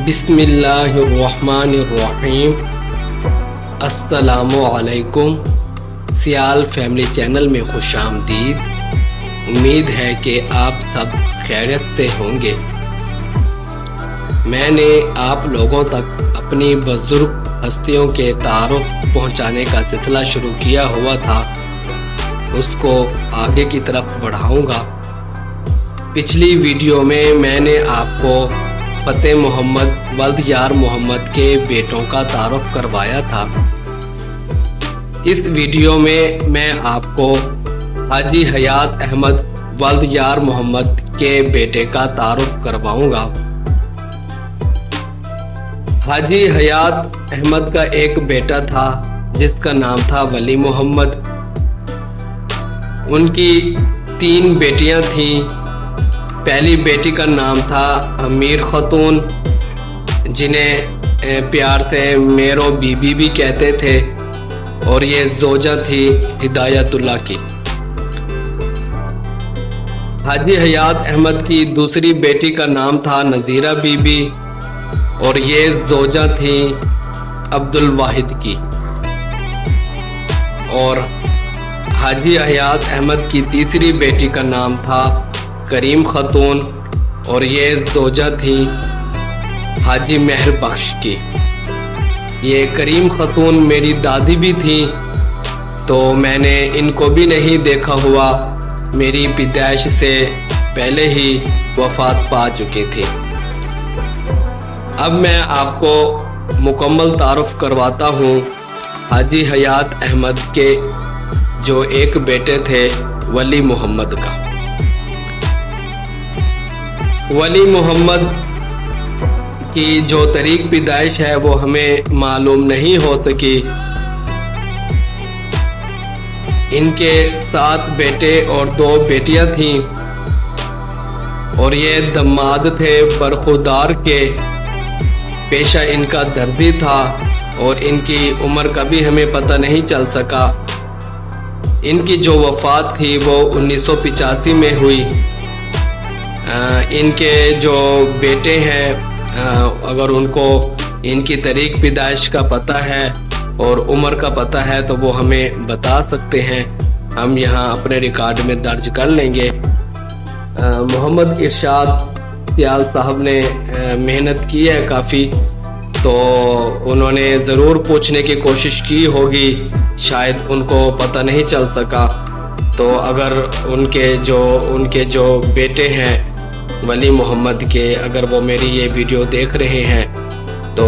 बिस्मिल्लाहिर्रहमानिर्रहीम। अस्सलामुअलैकुम। सियाल family channel में खुशामदीद। उम्मीद है कि आप सब खैरियत से होंगे। मैंने आप लोगों तक अपनी बुजुर्ग हस्तियों के तारुफ पहुंचाने का सिलसिला शुरू किया हुआ था, उसको आगे की तरफ बढ़ाऊंगा। पिछली वीडियो में मैंने आपको फ़तेह मोहम्मद वल्द यार मोहम्मद के बेटों का तारुफ करवाया था। इस वीडियो में मैं आपको हाजी हयात अहमद वल्द यार मोहम्मद के बेटे का तारुफ करवाऊंगा। हाजी हयात अहमद का एक बेटा था जिसका नाम था वली मोहम्मद। उनकी 3 बेटियां थीं। पहली बेटी का नाम था अमीर खतून, जिन्हें प्यार से मेरो बीबी भी कहते थे, और ये जोजा थी हिदायतुल्लाह की। हाजी हयात अहमद की दूसरी बेटी का नाम था नज़ीरा बीबी, और ये जोजा थी अब्दुल वाहिद की। और हाजी हयात अहमद की तीसरी बेटी का नाम था करीम खतून, और ये जोजा थी हाजी मेहर बख्श की। ये करीम खतून मेरी दादी भी थी, तो मैंने इनको भी नहीं देखा हुआ। मेरी पैदाइश से पहले ही वफात पा चुकी थी। अब मैं आपको मुकम्मल तारुफ करवाता हूँ हाजी हयात अहमद के जो एक बेटे थे वली मोहम्मद का। वली मोहम्मद की जो तारीख पैदाइश है वो हमें मालूम नहीं हो सकी। इनके 7 बेटे और 2 बेटियां थीं, और ये दमाद थे बरखुदार के। पेशा इनका दर्जी था, और इनकी उम्र का भी हमें पता नहीं चल सका। इनकी जो वफ़ात थी वो 1985 में हुई। इनके जो बेटे हैं, अगर उनको इनकी तारीख पैदाइश का पता है और उम्र का पता है तो वो हमें बता सकते हैं। हम यहाँ अपने रिकॉर्ड में दर्ज कर लेंगे। मोहम्मद इरशाद सियाल साहब ने मेहनत की है काफ़ी, तो उन्होंने ज़रूर पूछने की कोशिश की होगी, शायद उनको पता नहीं चल सका। तो अगर उनके जो बेटे हैं वली मोहम्मद के, अगर वो मेरी ये वीडियो देख रहे हैं तो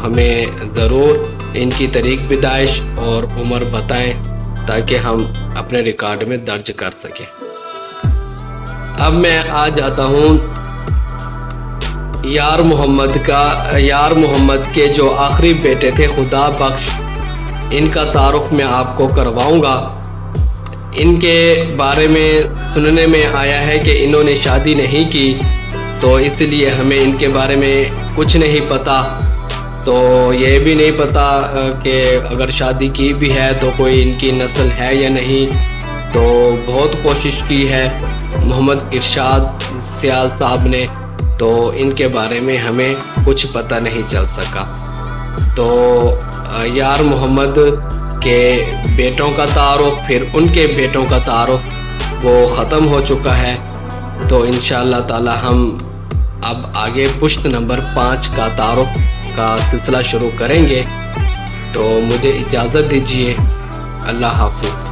हमें ज़रूर इनकी तारीख पैदाइश और उम्र बताएं, ताकि हम अपने रिकॉर्ड में दर्ज कर सकें। अब मैं आ जाता हूँ यार मोहम्मद के जो आखिरी बेटे थे खुदा बख्श, इनका तारुफ मैं आपको करवाऊँगा। इनके बारे में सुनने में आया है कि इन्होंने शादी नहीं की, तो इसलिए हमें इनके बारे में कुछ नहीं पता। तो ये भी नहीं पता कि अगर शादी की भी है तो कोई इनकी नस्ल है या नहीं। तो बहुत कोशिश की है मोहम्मद इरशाद सियाल साहब ने, तो इनके बारे में हमें कुछ पता नहीं चल सका। तो यार मोहम्मद के बेटों का तारुफ, फिर उनके बेटों का तारुफ वो ख़त्म हो चुका है। तो इंशाअल्लाह ताला हम अब आगे पुश्त नंबर 5 का तारुफ का सिलसिला शुरू करेंगे। तो मुझे इजाज़त दीजिए। अल्लाह हाफ़िज़।